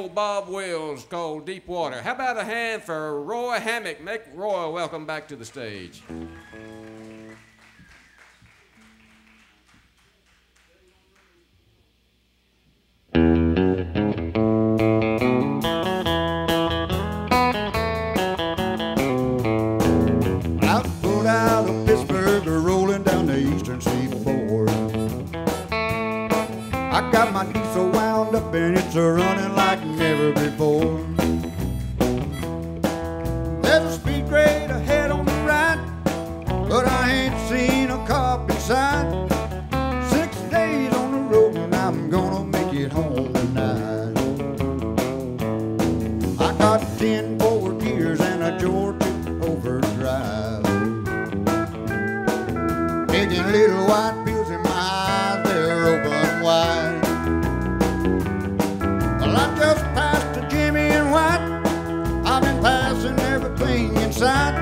old Bob Wills called Deep Water. How about a hand for Roy Hammock? Make Roy welcome back to the stage. I got my diesel wound up and it's running like never before. There's a speed grade ahead on the right, but I ain't seen a cop inside. 6 days on the road and I'm gonna make it home tonight. I got 10 forward gears and a Georgia overdrive. Taking little white pills in my eyes, they're open wide. Well, I just passed a Jimmy and White. I've been passing everything in sight.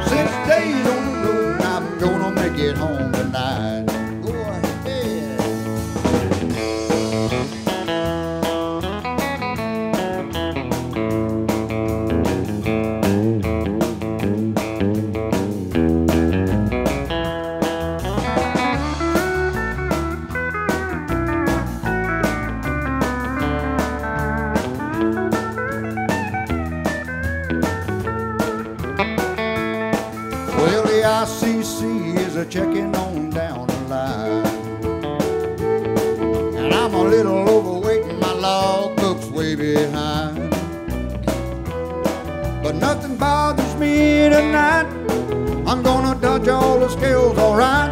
6 days on the road and I'm gonna make it home tonight. Go ahead. Well, the ICC is a checking on down the line, and I'm a little overweight and my logbook's way behind. But nothing bothers me tonight. I'm gonna dodge all the scales, alright.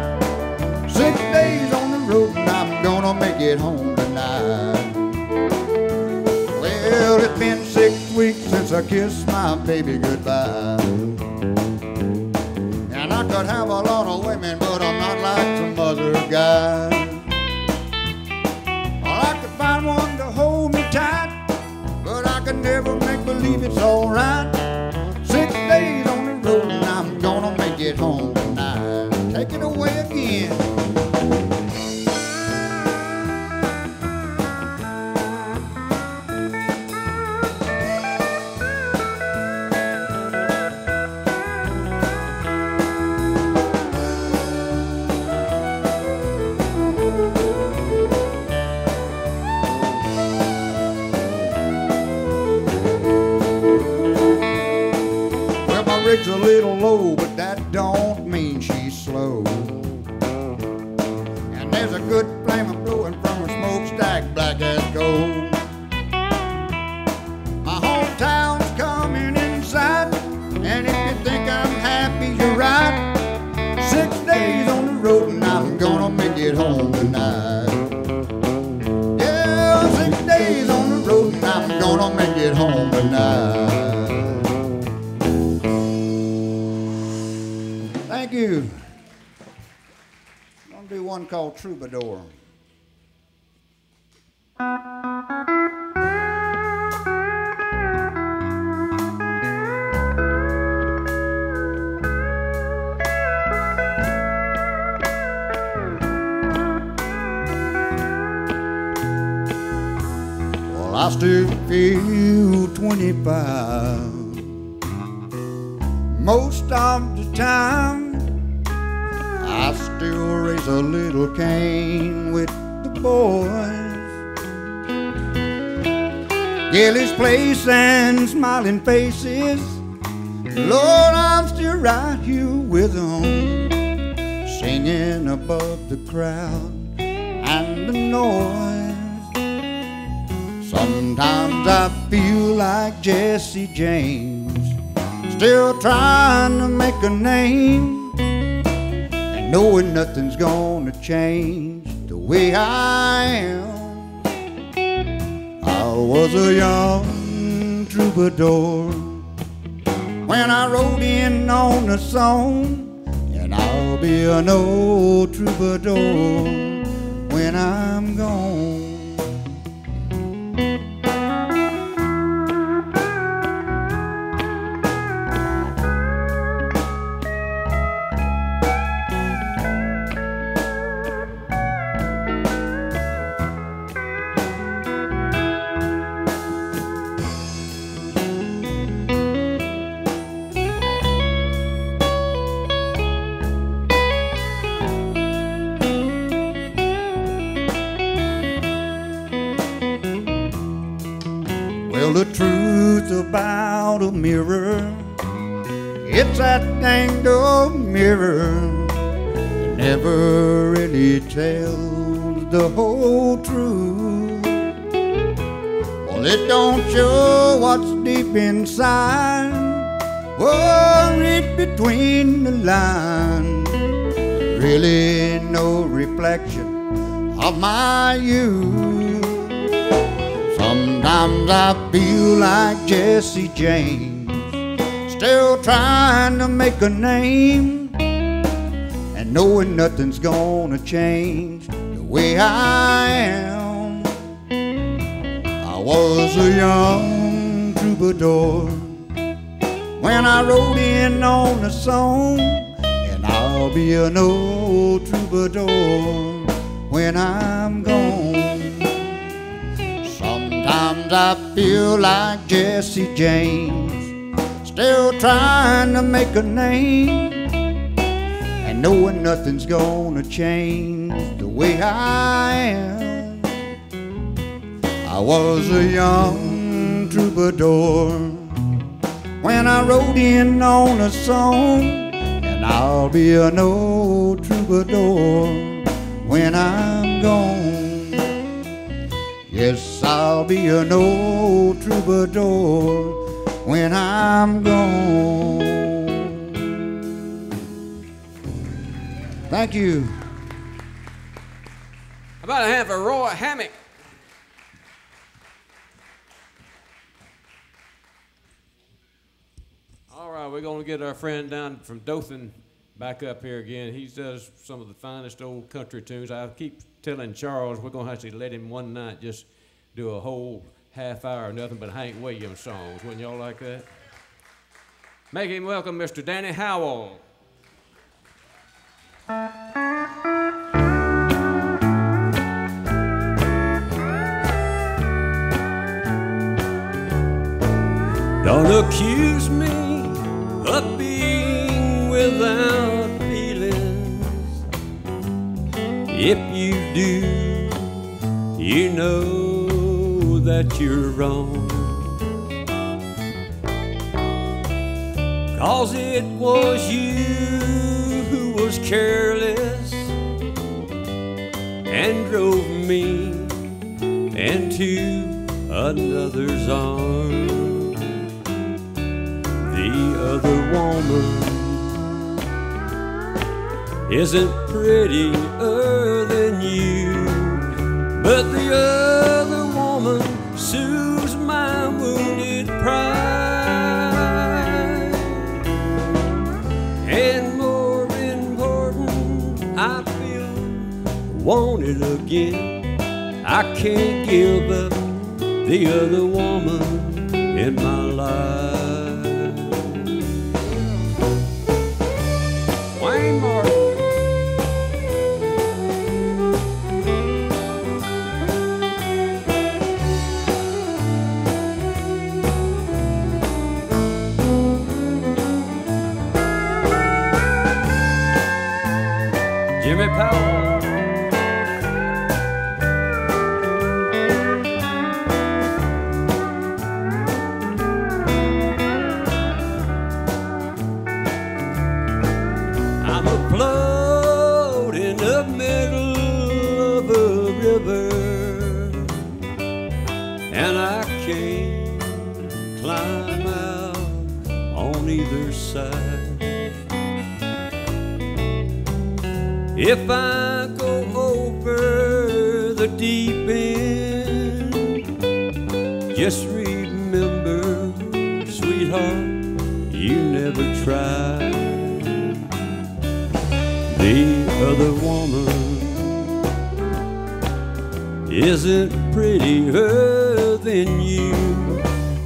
6 days on the road and I'm gonna make it home tonight. Well, it's been 6 weeks since I kissed my baby goodbye. And I could have a lot of women, but I'm not like some other guys. Well, I could find one to hold me tight, but I could never make believe it's alright. 6 days on the road and I'm gonna make it home tonight. Take it away again. Rig's a little low, but that don't mean she's slow. And there's a good flame blowing from her smokestack, black as gold. My hometown's coming inside, and if you think I'm happy, you're right. 6 days on the road and I'm gonna make it home tonight. Yeah, 6 days on the road and I'm gonna make it home tonight. Thank you. I'm going to do one called Troubadour. Well, I still feel 25 most of the time. I still raise a little Cain with the boys. Gilley's place and smiling faces. Lord, I'm still right here with them, singing above the crowd and the noise. Sometimes I feel like Jesse James, still trying to make a name, knowing nothing's gonna change the way I am. I was a young troubadour when I rode in on a song, and I'll be an old troubadour when I'm gone. Well, the truth about a mirror, it's that dang old mirror. It never really tells the whole truth. Well, it don't show what's deep inside, or read between the lines. Really no reflection of my youth. Sometimes I feel like Jesse James, still trying to make a name, and knowing nothing's gonna change the way I am. I was a young troubadour when I rode in on a song, and I'll be an old troubadour when I'm gone. Sometimes I feel like Jesse James, still trying to make a name, and knowing nothing's gonna change the way I am. I was a young troubadour when I rode in on a song, and I'll be an old troubadour when I'm gone. Yes, I'll be an old troubadour when I'm gone. Thank you. How about a hand for Roy Hammock? All right, we're going to get our friend down from Dothan back up here again. He does some of the finest old country tunes. I keep telling Charles we're going to have to let him one night just do a whole half hour of nothing but Hank Williams songs. Wouldn't y'all like that? Make him welcome Mr. Danny Howell. Don't accuse me of being without feelings. If you do, you know that you're wrong. 'Cause it was you who was careless and drove me into another's arms. The other woman isn't prettier than you, but the other woman soothes my wounded pride. And more important, I feel wanted again. I can't give up the other woman in my life. Wayne Martin. Jimmy Powell. I'm afloat in the middle of a river, and I can't climb out on either side. If I go over the deep end, just remember, sweetheart, you never tried. The other woman isn't prettier than you,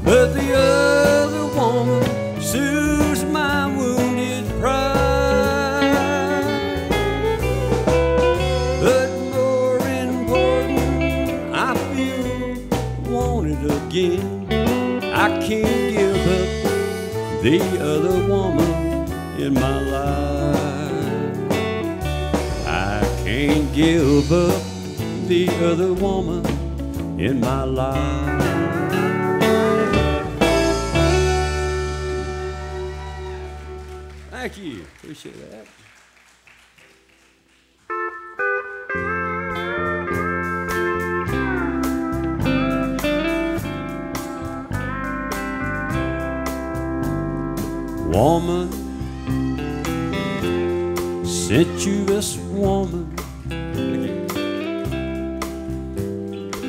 but the other woman soothes my wounded pride. But more important, I feel wanted again. I can't give up the other woman in my life. I can't give up the other woman in my life. Thank you. Appreciate that. Woman, sensuous woman,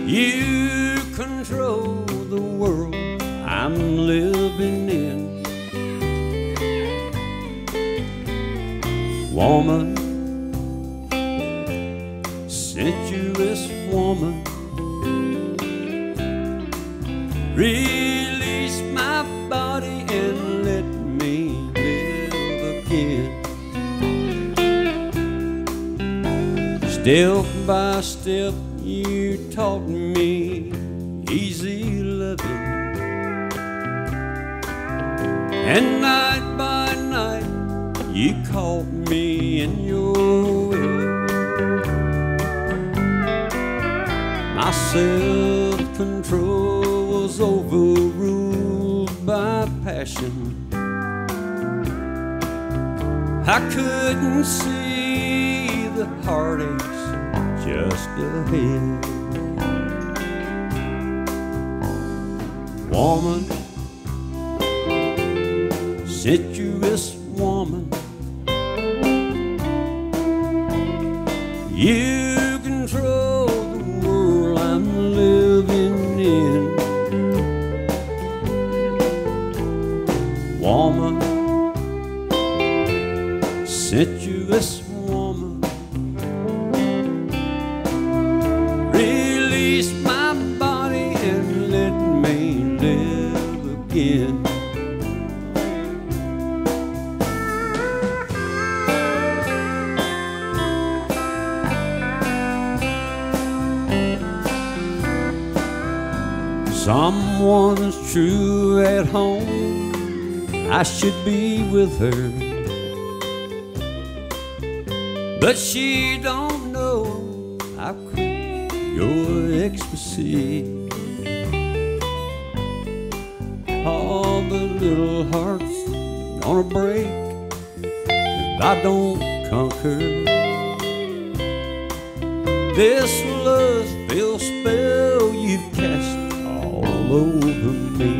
you control the world I'm living in. Woman, sensuous woman, release my body and let me live again. Step by step you taught me easy loving, and night by night you caught me in your will. My self-control was overruled by passion. I couldn't see the heartaches just ahead. Woman, sensuous woman, you control the world I'm living in. Woman, sensuous woman, release my body and let me live again. Someone's true at home, I should be with her, but she don't know I've craved your ecstasy. All the little hearts gonna break if I don't conquer this lust-filled spell you've cast all over me.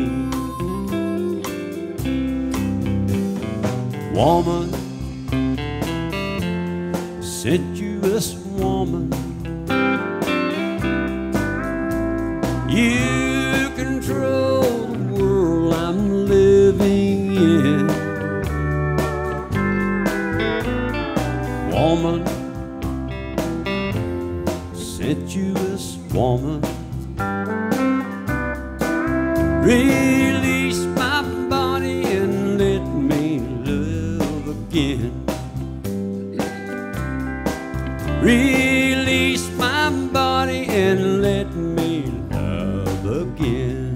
Woman, sensuous woman, you control the world I'm living in. Woman, sensuous woman, release my body and let me live again. Release my body and let me love again.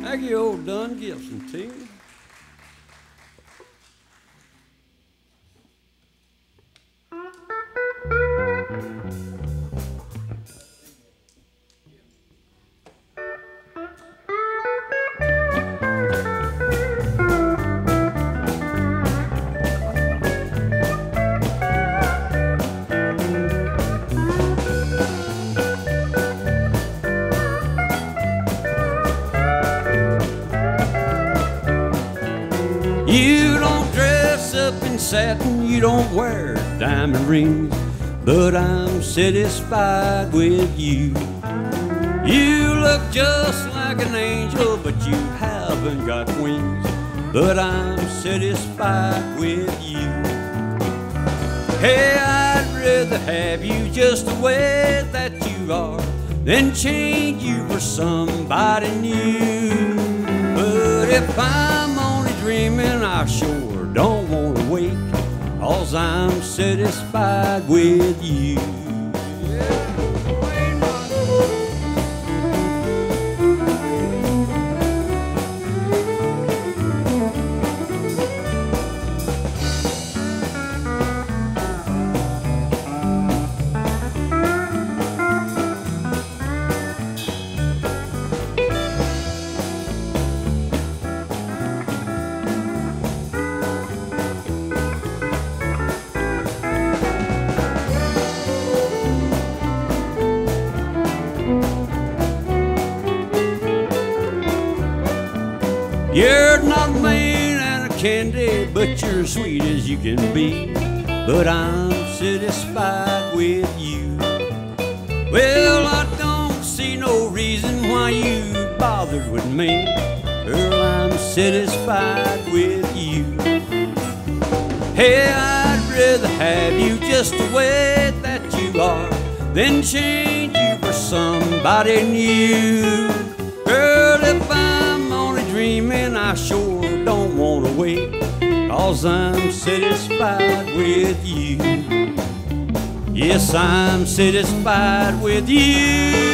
Thank you, old Don Gibson, too. You don't dress up in satin, you don't wear diamond rings, but I'm satisfied with you. You look just like an angel, but you haven't got wings, but I'm satisfied with you. Hey, I'd rather have you just the way that you are than change you for somebody new. But if I'm only dreaming, I sure don't want to wake, 'cause I'm satisfied with you. You're not made out of candy, but you're sweet as you can be. But I'm satisfied with you. Well, I don't see no reason why you bothered with me. Girl, I'm satisfied with you. Hey, I'd rather have you just the way that you are than change you for somebody new. Girl, if I'm only dreaming, I sure don't want to wait, 'cause I'm satisfied with you. Yes, I'm satisfied with you.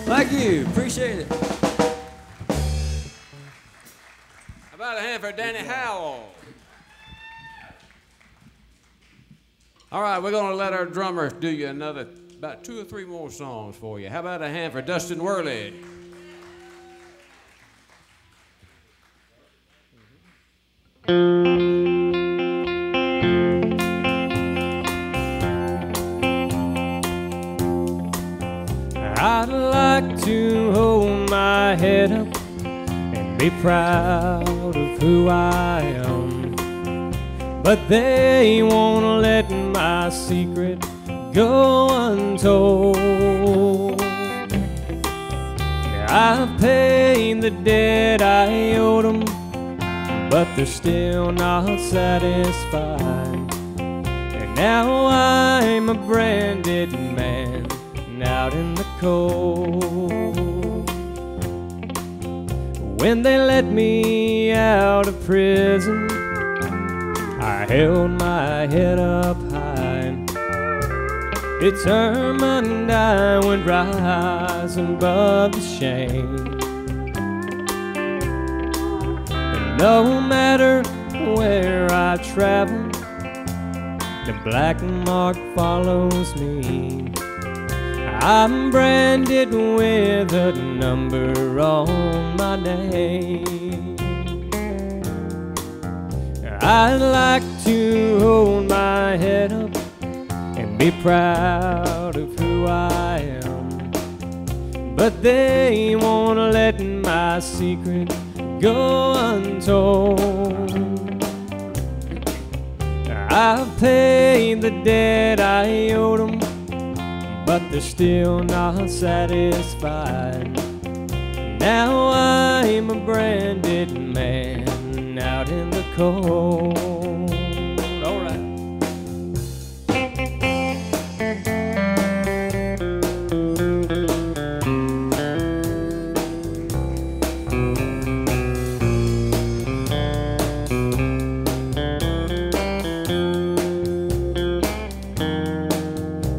Thank you, appreciate it. How about a hand for Danny Howell? All right, we're gonna let our drummer do you another, about 2 or 3 more songs for you. How about a hand for Dustin Worley? I'd like to hold my head up and be proud of who I am, but they won't let my secret go untold. I've paid the debt I owed them, but they're still not satisfied. And now I'm a branded man out in the cold. When they let me out of prison, I held my head up high, determined I would rise above the shame. And no matter where I travel, the black mark follows me. I'm branded with a number on my name. I'd like to hold my head up and be proud of who I am, but they won't let my secret go untold. I've paid the debt I owed them, but they're still not satisfied. Now I'm a branded man out in the cold. All right.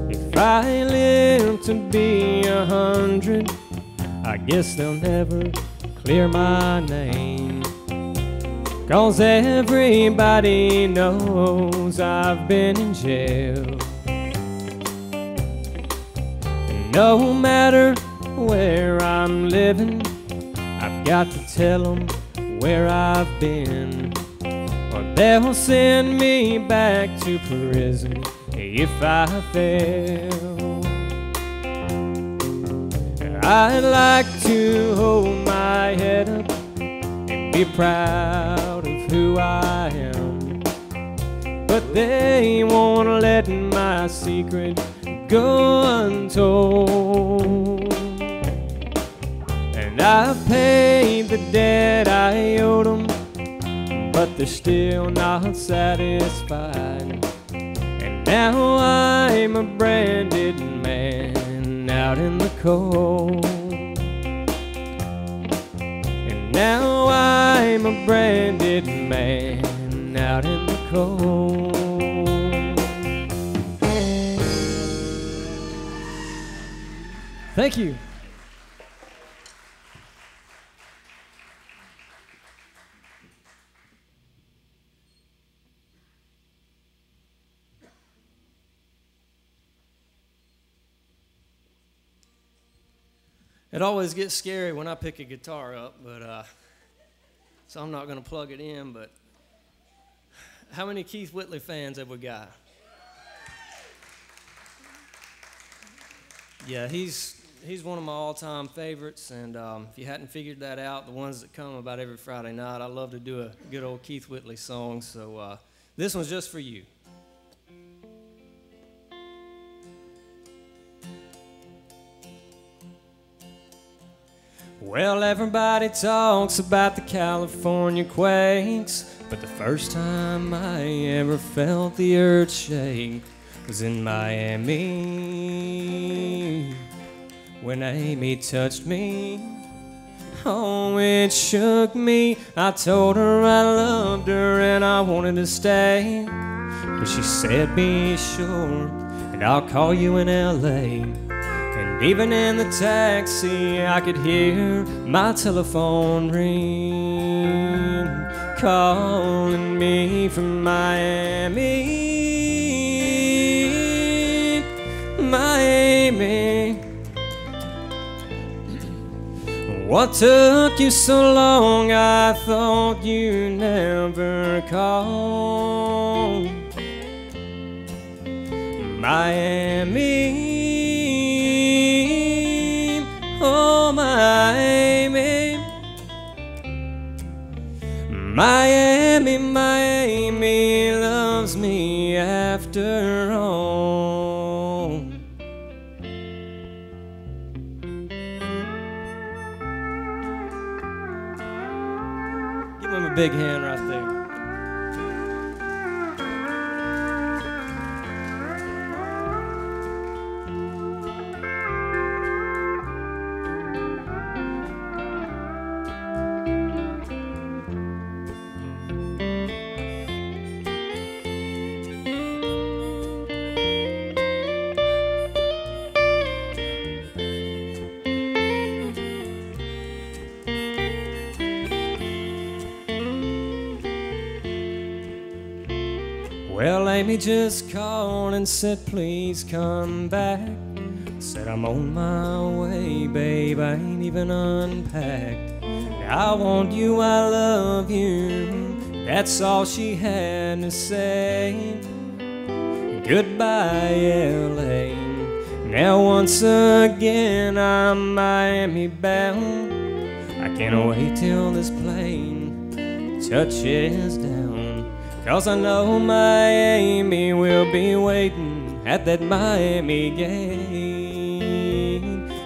If I live to be 100, I guess they'll never clear my name, 'cause everybody knows I've been in jail. And no matter where I'm living, I've got to tell them where I've been, or they'll send me back to prison if I fail. I'd like to hold my head up and be proud of who I am, but they won't let my secret go untold. And I've paid the debt I owed them, but they're still not satisfied. And now I'm a branded man out in the cold. And now I'm a branded man out in the cold. Thank you. It always gets scary when I pick a guitar up, but so I'm not going to plug it in, but how many Keith Whitley fans have we got? Yeah, he's one of my all-time favorites, and if you hadn't figured that out, the ones that come about every Friday night, I love to do a good old Keith Whitley song, so this one's just for you. Well, everybody talks about the California quakes, but the first time I ever felt the earth shake was in Miami, when Amy touched me. Oh, it shook me. I told her I loved her and I wanted to stay, but she said, be sure, and I'll call you in L.A. And even in the taxi, I could hear my telephone ring, calling me from Miami, Miami. What took you so long? I thought you never called. Miami, oh Miami, Miami, Miami loves me after all. Give him a big hand right there. Well, Amy just called and said, please come back. Said, I'm on my way, babe, I ain't even unpacked. I want you, I love you, that's all she had to say. Goodbye, L.A. Now once again I'm Miami bound. I can't wait till this plane touches down, 'cause I know Miami will be waiting at that Miami gate.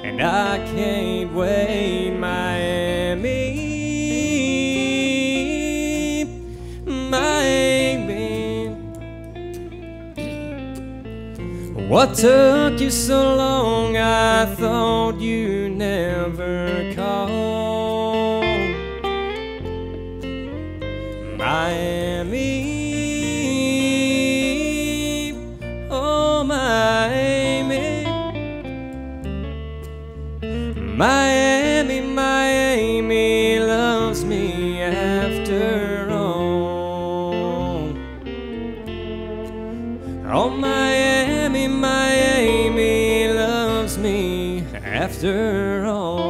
And I can't wait, Miami, Miami. What took you so long? I thought you never called. Miami, oh Miami, Miami, Miami loves me after all. Oh Miami, Miami loves me after all.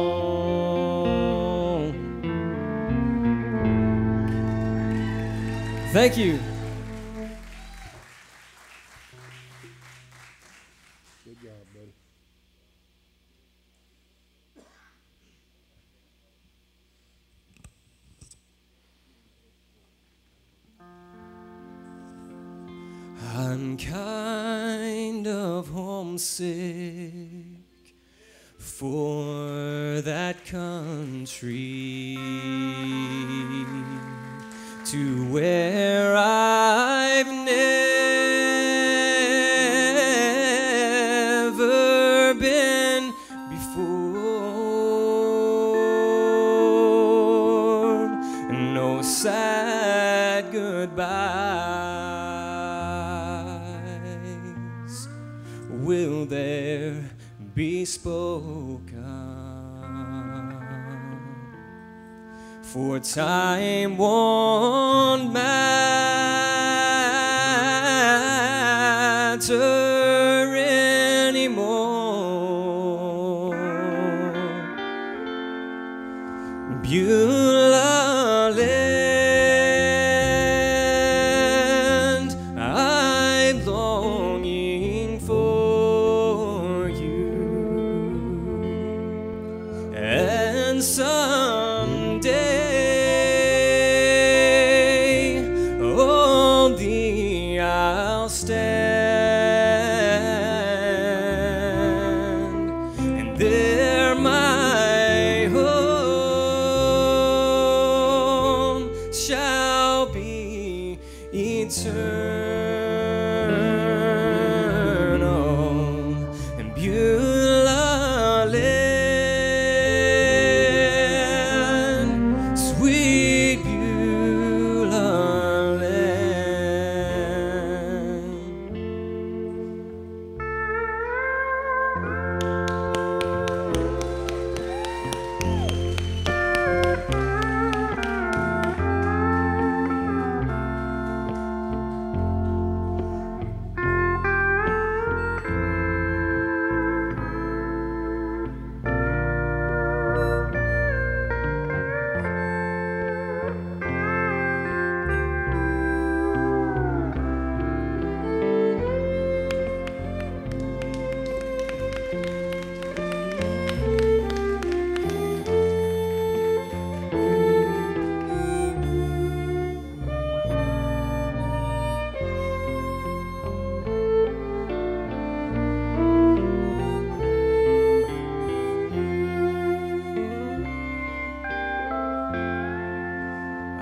Thank you. Good job, buddy. I'm kind of homesick for that country, to where I've never been before. No sad goodbyes will there be spoken, for time won't matter anymore. Beulah land, I'm longing for you. stand, and there my home shall be eternal and Beulah land, sweet Beulah land.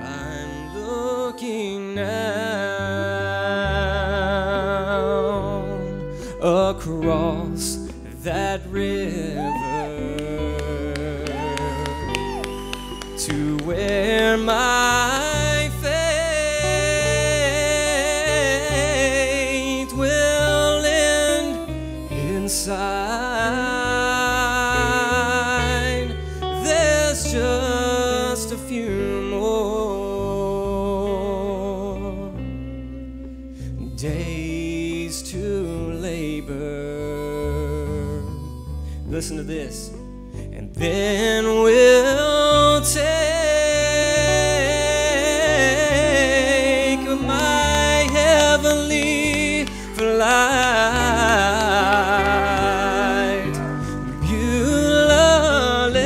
I'm looking now across that river to where my faith will end inside. There's just a few more days to labor. Listen to this. And then we'll take my heavenly flight. Beulah land,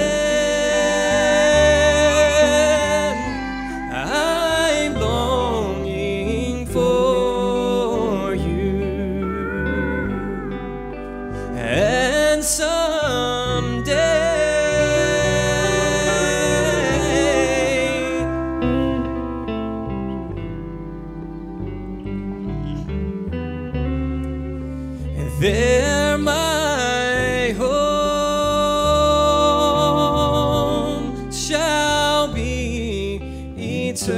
I'm longing for you. And someday there my home shall be eternal.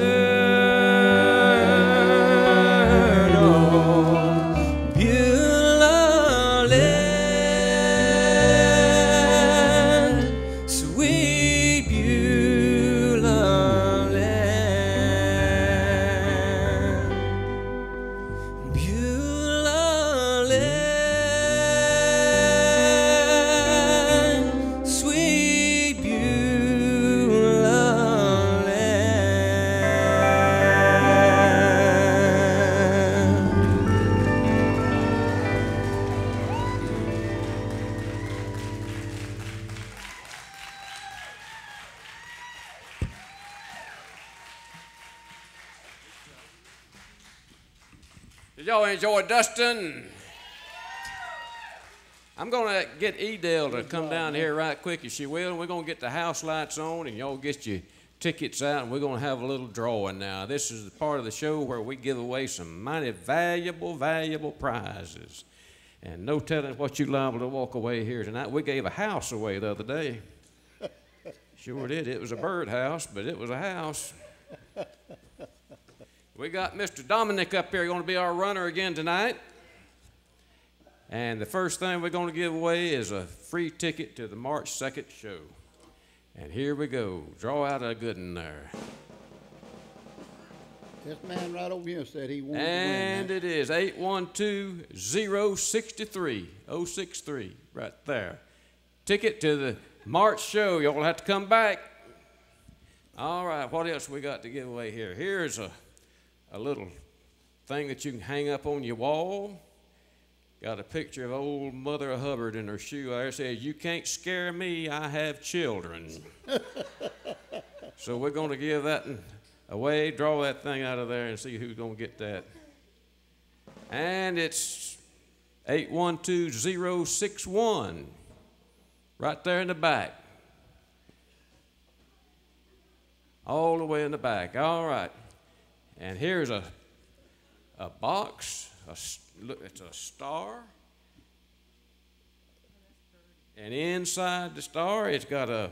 Beulah land, sweet Beulah land. Beulah land, sweet Beulah land. Did y'all enjoy Dustin? I'm going to get Edel to come down here right quick if she will. We're going to get the house lights on and y'all get your tickets out and we're going to have a little drawing now. This is the part of the show where we give away some mighty valuable prizes. And no telling what you're liable to walk away here tonight. We gave a house away the other day. Sure did. It was a birdhouse, but it was a house. We got Mr. Dominic up here going to be our runner again tonight. And the first thing we're going to give away is a free ticket to the March 2nd show. And here we go. Draw out a good one there. This man right over here said he wanted And to win. it is 812-063, 063, right there. Ticket to the March show. Y'all have to come back. All right, what else we got to give away here? Here's a little thing that you can hang up on your wall. Got a picture of old Mother Hubbard in her shoe there. It says, "You can't scare me, I have children." So we're going to give that away, draw that thing out of there and see who's going to get that. And it's 812061, right there in the back. All the way in the back. All right. And here's a box. Look, it's a star. And inside the star, it's got a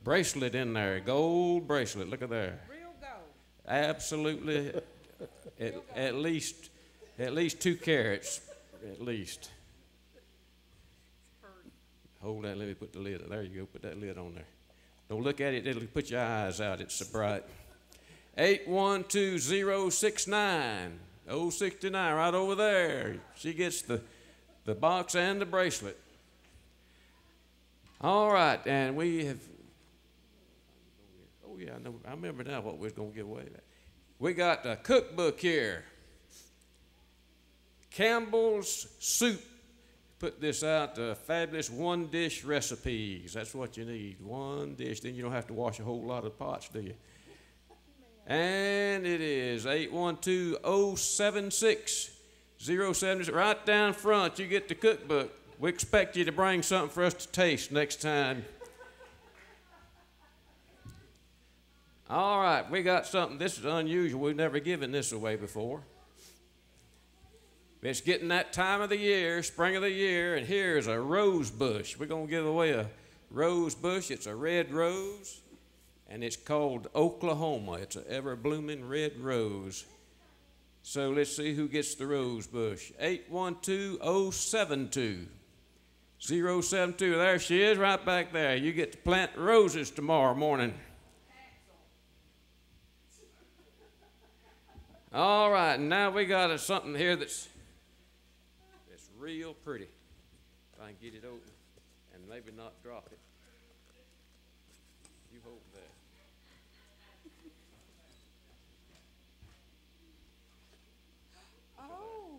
bracelet in there, a gold bracelet. Look at there. Real gold. Absolutely, at least 2 carats, at least. Hold that. Let me put the lid. There you go. Put that lid on there. Don't look at it. It'll put your eyes out. It's so bright. 812069. 069, right over there. She gets the box and the bracelet. All right, and we have. Oh yeah, I remember now what we was gonna give away. We got a cookbook here. Campbell's Soup. Put this out, fabulous one-dish recipes. That's what you need, one dish. Then you don't have to wash a whole lot of pots, do you? And it is 812076. 076. Right down front, you get the cookbook. We expect you to bring something for us to taste next time. All right, we got something. This is unusual. We've never given this away before. It's getting that time of the year, spring of the year, and here's a rose bush. We're going to give away a rose bush. It's a red rose, and it's called Oklahoma. It's an ever-blooming red rose. So let's see who gets the rose bush. 812072. 072. There she is, right back there. You get to plant roses tomorrow morning. All right, and now we got something here that's real pretty. If I can get it open and maybe not drop it. You hold that. Oh.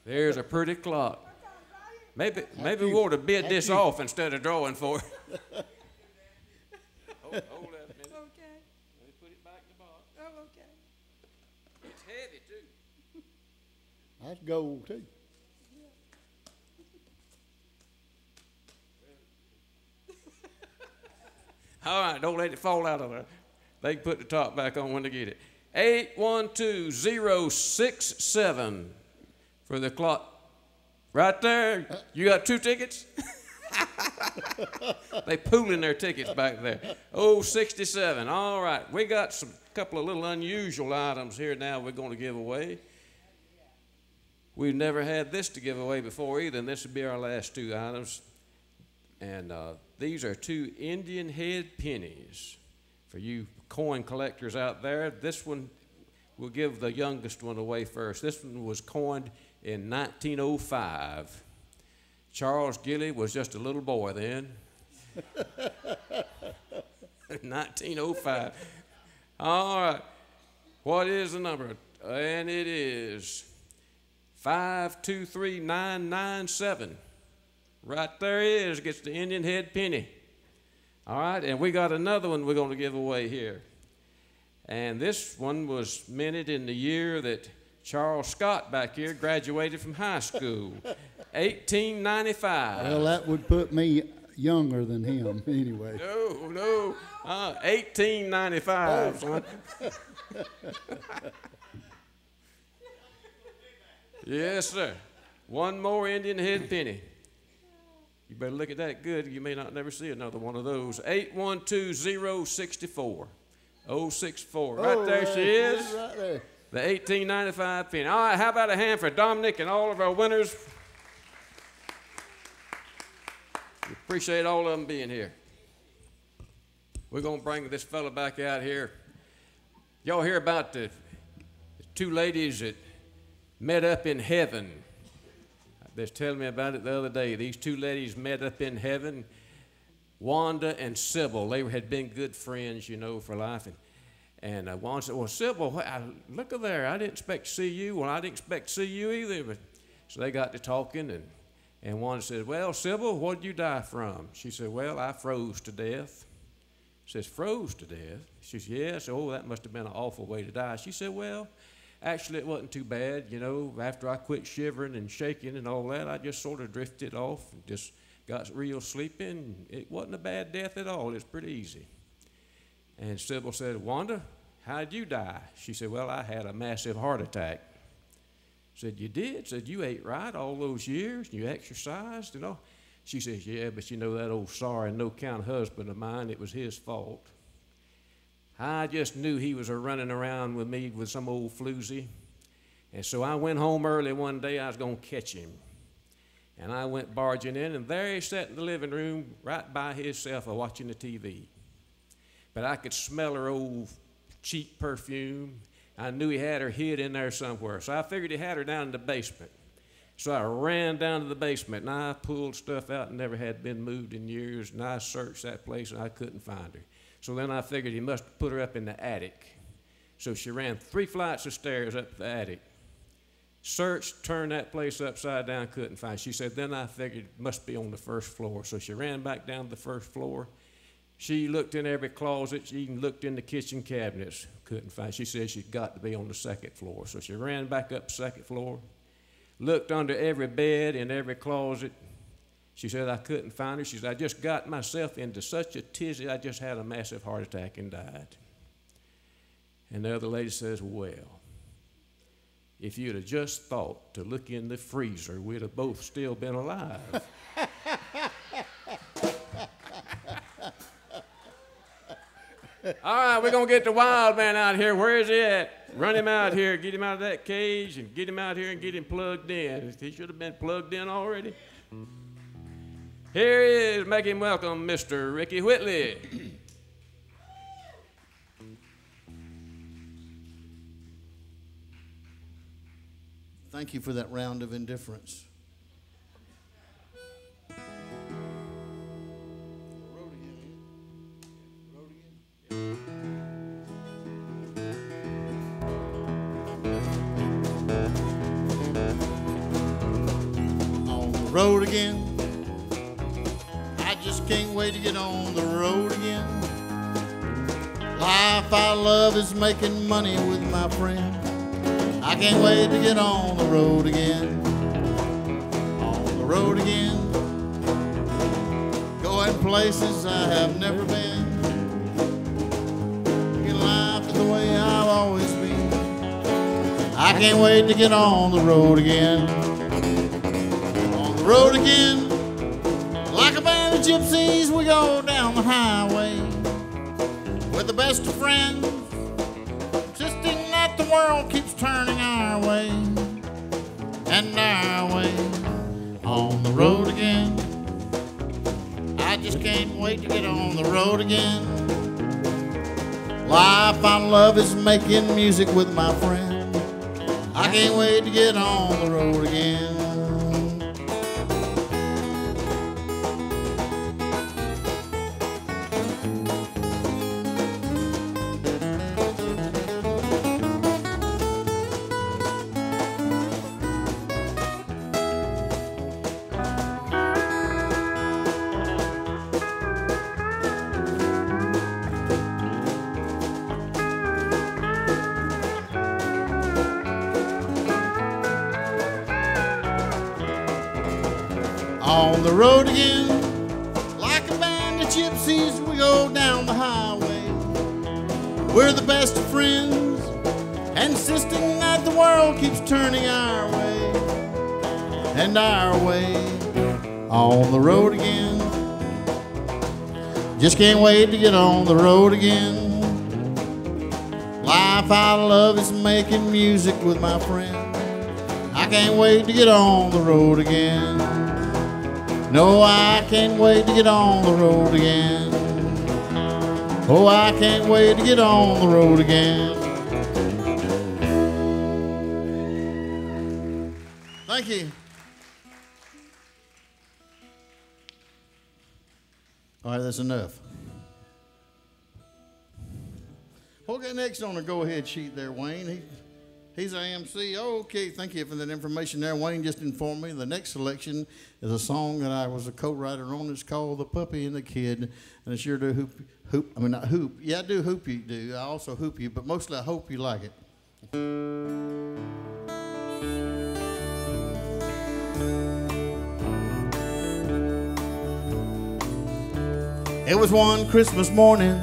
There's a pretty clock. Maybe we ought to bid this off instead of drawing for it. hold that a minute. Okay. Let me put it back in the box. Oh, okay. It's heavy too. That's gold too. All right, don't let it fall out of there. They can put the top back on when they get it. 812067 for the clock. Right there. You got 2 tickets? They pooling their tickets back there. 067. All right. We got some couple of little unusual items here now we're going to give away. We've never had this to give away before either, and this would be our last 2 items. And these are 2 Indian head pennies. For you coin collectors out there, this one, we'll give the youngest one away first. This one was coined in 1905. Charles Gilley was just a little boy then. 1905. All right. What is the number? And it is 523997. Right there it is. Gets the Indian head penny. All right. And we got another one we're going to give away here. And this one was minted in the year that Charles Scott back here graduated from high school. 1895. Well, that would put me younger than him anyway. No. 1895, son. Yes, sir. One more Indian head penny. You better look at that good. You may not never see another one of those. 812064. 064. Right there she is. Right there. The 1895 penny. All right, how about a hand for Dominic and all of our winners? We appreciate all of them being here. We're going to bring this fella back out here. Y'all hear about the 2 ladies that met up in heaven? They was telling me about it the other day. These 2 ladies met up in heaven, Wanda and Sybil. They had been good friends, you know, for life. And Wanda said, well, Sybil, look at there. I didn't expect to see you. Well, I didn't expect to see you either. But, so they got to talking, and Wanda said, well, Sybil, what did you die from? She said, well, I froze to death. Says, froze to death? She said, yeah. I said, oh, that must have been an awful way to die. She said, well, actually, it wasn't too bad. You know, after I quit shivering and shaking and all that, I just sort of drifted off and just got real sleepy, and it wasn't a bad death at all. It's pretty easy. And Sybil said, Wanda, how'd you die? She said, well, I had a massive heart attack. Said, you did? Said, you ate right all those years, and you exercised and all. She says, yeah, but you know that old sorry no-count husband of mine, it was his fault. I just knew he was running around with me with some old floozy. And so I went home early one day, I was going to catch him. And I went barging in, and there he sat in the living room right by himself watching the TV. But I could smell her old cheap perfume. I knew he had her hid in there somewhere. So I figured he had her down in the basement. So I ran down to the basement, and I pulled stuff out that never had been moved in years, and I searched that place, and I couldn't find her. So then I figured he must have put her up in the attic. So she ran 3 flights of stairs up to the attic. Searched, turned that place upside down, couldn't find it. She said, then I figured it must be on the first floor. So she ran back down to the first floor. She looked in every closet. She even looked in the kitchen cabinets. Couldn't find it. She said she'd got to be on the second floor. So she ran back up the second floor. Looked under every bed and every closet. She said, I couldn't find her. She said, I just got myself into such a tizzy, I just had a massive heart attack and died. And the other lady says, well, if you'd have just thought to look in the freezer, we'd have both still been alive. All right, we're going to get the wild man out here. Where is he at? Run him out here, get him out of that cage, and get him out here and get him plugged in. He should have been plugged in already. Here he is. Make him welcome, Mr. Ricky Whitley. Thank you for that round of indifference. On the road again. I just can't wait to get on the road again. Life I love is making money with my friend. I can't wait to get on the road again. On the road again. Going places I have never been. Taking life the way I've always been. I can't wait to get on the road again. On the road again. Like a band of gypsies, we go down the highway with the best of friends, insisting that the world keeps turning our way and our way. On the road again. I just can't wait to get on the road again. Life I love is making music with my friend. I can't wait to get on the road again. On the road again, like a band of gypsies, we go down the highway. We're the best of friends, insisting that the world keeps turning our way and our way. On the road again, just can't wait to get on the road again. Life I love is making music with my friend. I can't wait to get on the road again. No, I can't wait to get on the road again. Oh, I can't wait to get on the road again. Thank you. All right, that's enough. What got next on the go-ahead sheet there, Wayne? He's our MC. Okay, thank you for that information there. Wayne just informed me the next selection is a song that I was a co-writer on. It's called The Puppy and the Kid. And I sure do not hoop. Yeah, I do hoop you do. I also hoop you, but mostly I hope you like it. It was one Christmas morning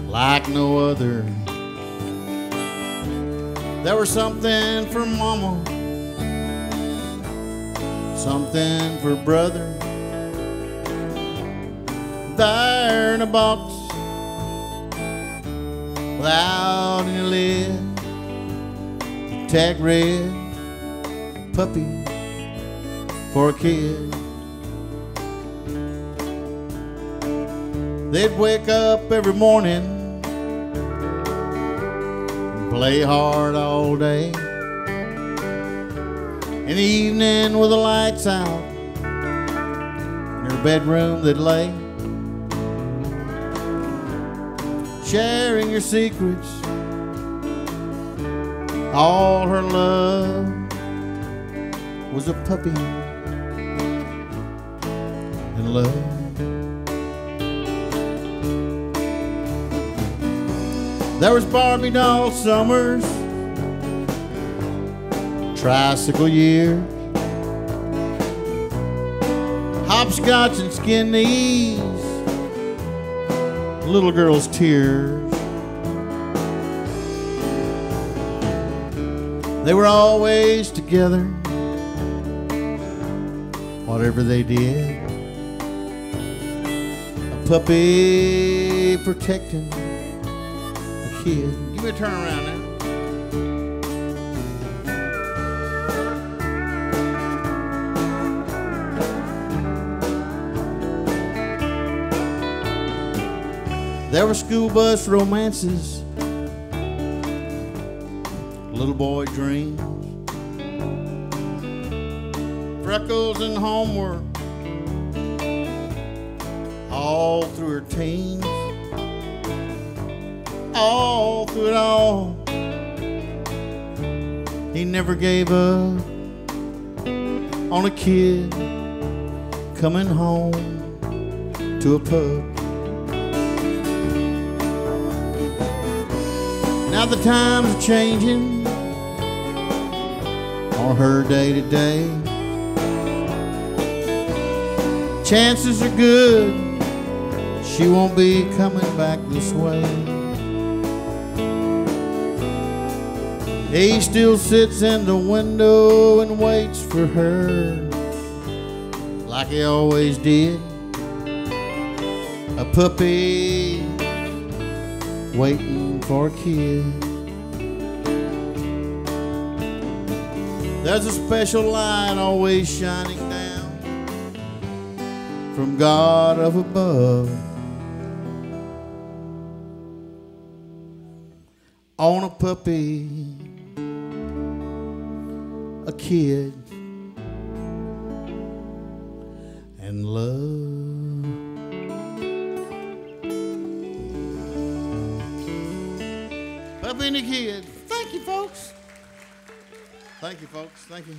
like no other. There was something for Mama, something for brother. There in a box without any lid, the tag read, puppy for a kid. They'd wake up every morning, play hard all day. In the evening with the lights out, in her bedroom they'd lay, sharing her secrets, all her love was a puppy and love. There was Barbie doll summers, tricycle years, hopscotch and skin knees, little girl's tears. They were always together, whatever they did. A puppy protecting kid. Give me a turn around now. There were school bus romances, little boy dreams, freckles and homework, all through her teens. All through it all, he never gave up on a kid coming home to a pub. Now the times are changing on her day to day. Chances are good she won't be coming back this way. He still sits in the window and waits for her like he always did. A puppy waiting for a kid. There's a special light always shining down from God of above on a puppy, a kid, and love. Puppy and a kid. Thank you, folks. Thank you, folks. Thank you.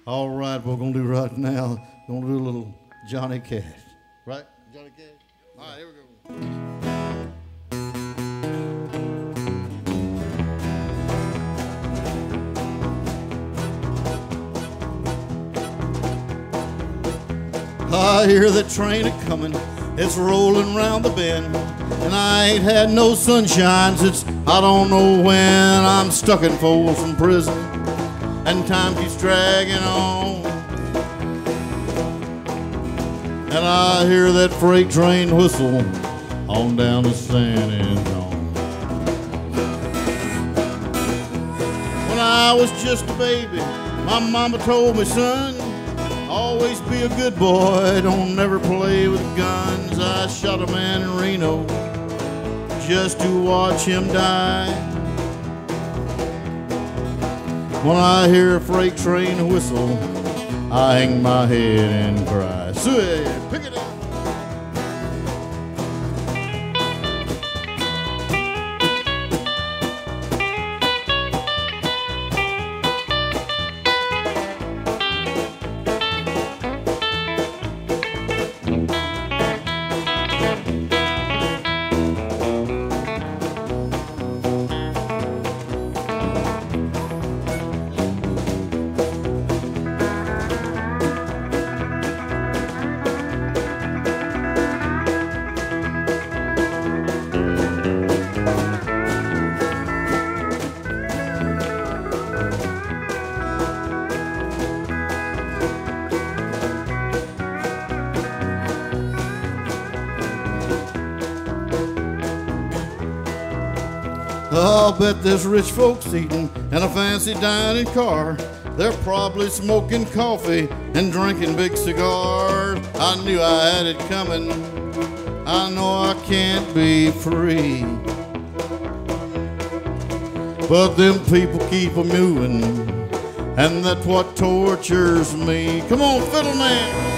All right, we're going to do right now, we're going to do a little Johnny Cash. Right? Johnny Cash? All right, here we go. I hear the train a-comin', it's rolling round the bend, and I ain't had no sunshine since I don't know when. I'm stuck in Folsom Prison, and time keeps dragging on, and I hear that freight train whistle on down to San Antonio. When I was just a baby, my mama told me, son, always be a good boy, don't never play with guns. I shot a man in Reno just to watch him die. When I hear a freight train whistle, I hang my head and cry. Sue, pick it up. I'll bet there's rich folks eating in a fancy dining car. They're probably smoking coffee and drinking big cigars. I knew I had it coming. I know I can't be free. But them people keep a moving, and that's what tortures me. Come on, fiddle man.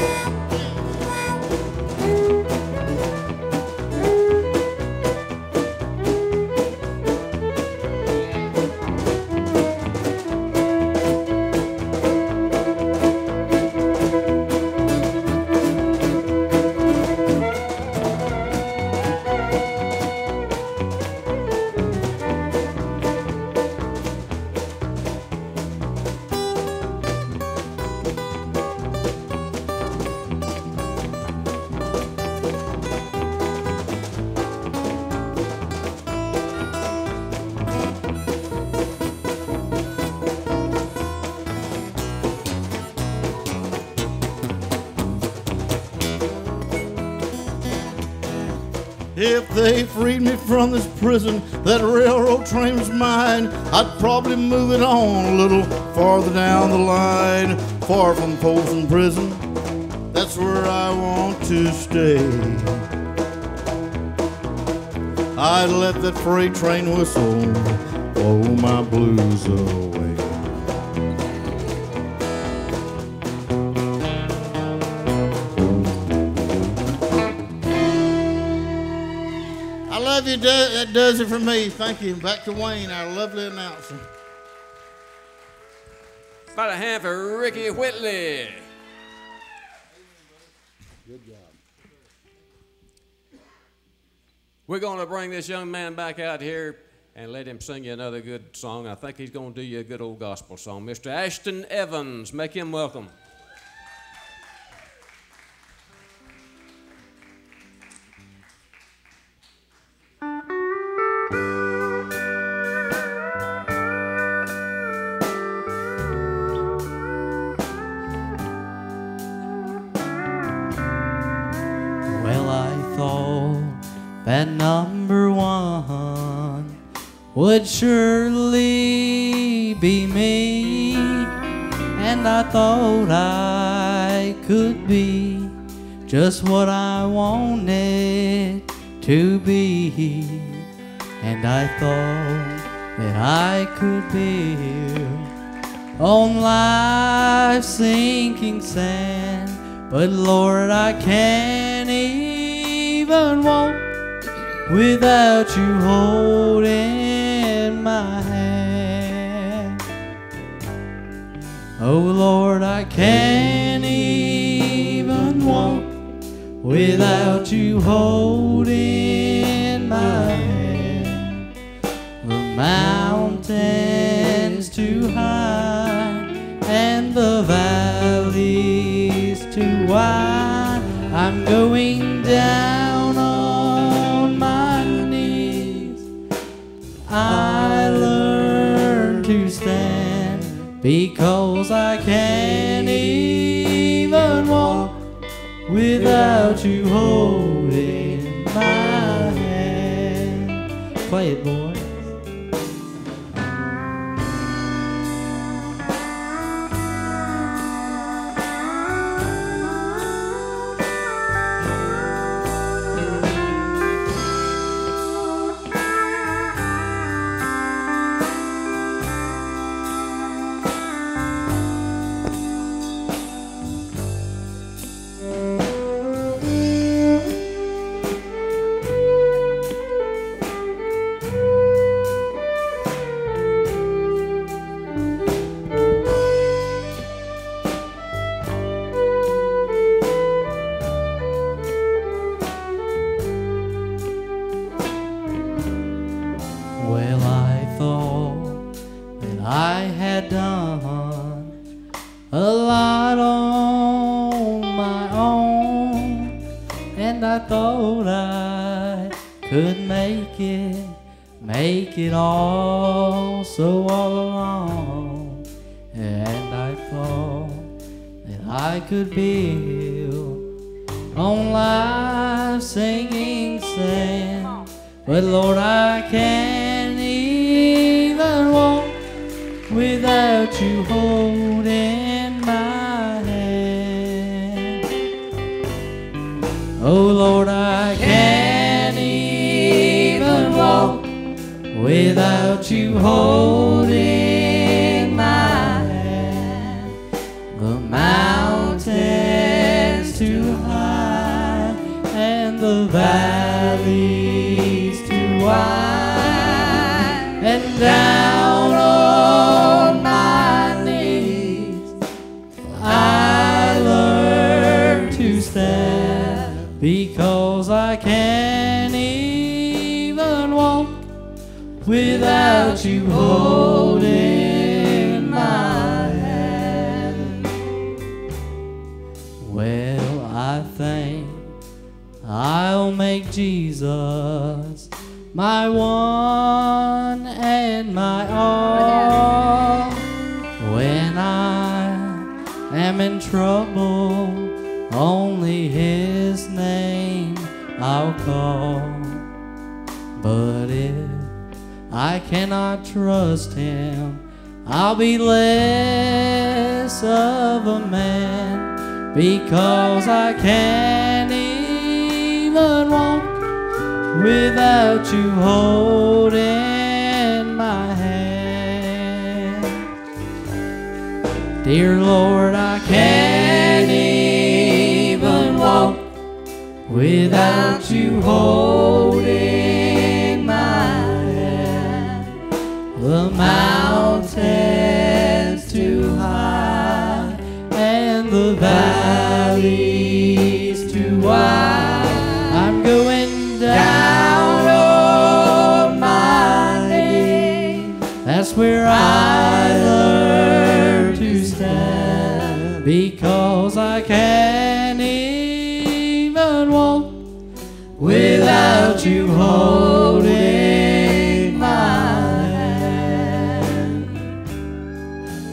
If they freed me from this prison, that railroad train was mine, I'd probably move it on a little farther down the line. Far from Folsom Prison, that's where I want to stay. I'd let that freight train whistle blow my blues away. I love you, that does it for me. Thank you. Back to Wayne, our lovely announcer. About a hand for Ricky Whitley. Good job. We're going to bring this young man back out here and let him sing you another good song. I think he's going to do you a good old gospel song. Mr. Ashton Evans, make him welcome. Well, I thought that number one would surely be me, and I thought I could be just what I wanted to be, and I thought that I could build on life's sinking sand. But Lord, I can't even walk without you holding my hand. Oh Lord, I can't even walk without you holding my hand. The mountain's too high and the valley's too wide. I'm going down on my knees. I learned to stand because I can't even walk without you holding my hand. Play it, boy. Well, I thought that I had done a lot on my own, and I thought I could make it all so all alone, and I thought that I could build on life's singing sand. But Lord, I can't without you holding my hand. Oh Lord, I can't even walk without you holding my hand. The mountains too high and the valleys too wide, and down on my knees I learn to stand, because I can't even walk without you holding my hand. Well, I think I'll make Jesus my one and my all. When I am in trouble, only His name I'll call. But if I cannot trust Him, I'll be less of a man, because I can't even walk without you holding my hand. Dear Lord, I can't even walk without you holding my hand. The mountains too high and the valleys too wide. I'm going down on my knees. That's where I learn to stand, because I can't even walk without you holding my hand.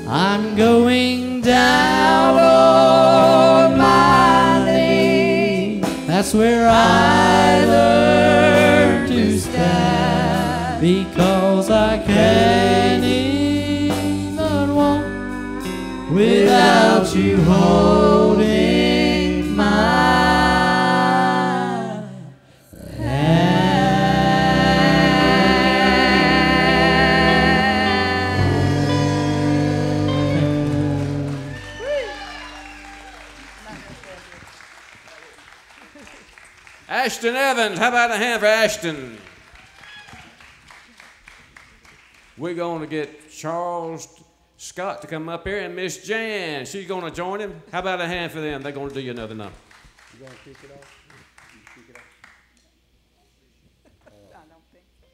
I'm going down on my knees. That's where I learn to stand, because I can't even walk without you holding my Ashton Evans, how about a hand for Ashton? We're going to get Charles Scott to come up here, and Miss Jan, she's going to join him. How about a hand for them? They're going to do you another number. You gonna kick it off? You kick it off? I don't think so.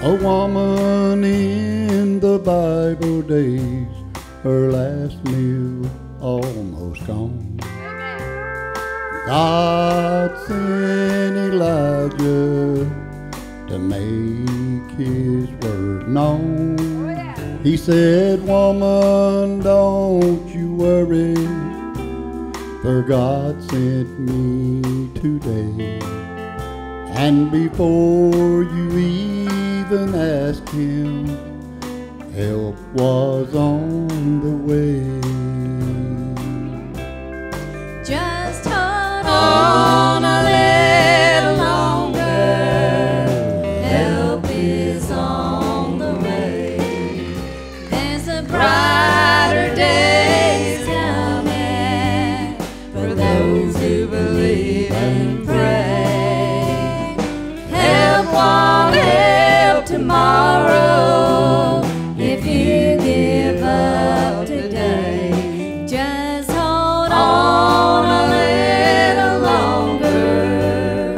A woman in the Bible days, her last meal almost gone. God sent Elijah to make His word known. He said, woman, don't you worry, for God sent me today. And before you even asked Him, help was on the way. Just hold on a little longer, help is on the way. There's a brighter day coming for those who believe and pray. Help won't help tomorrow if you give up today. Just hold on a little longer,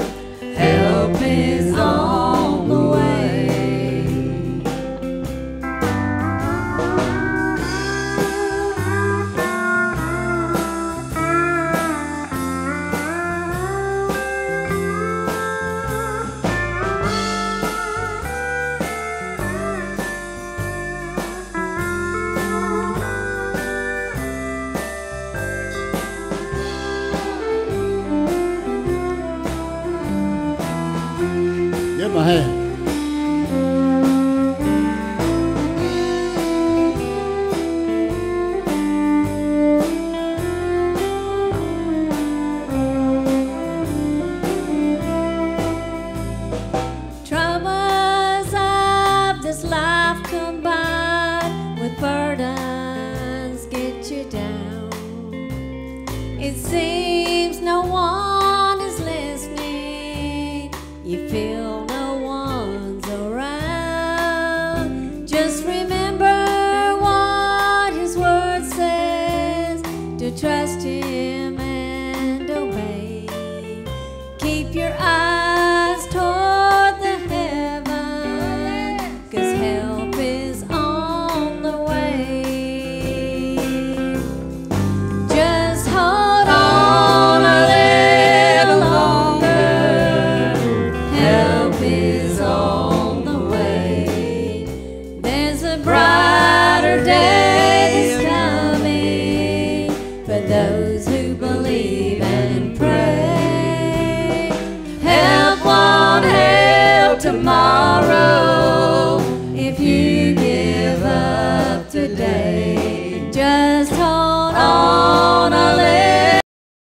help is on the way. Get my hand. Troubles of this life combined with burdens get you down. It seems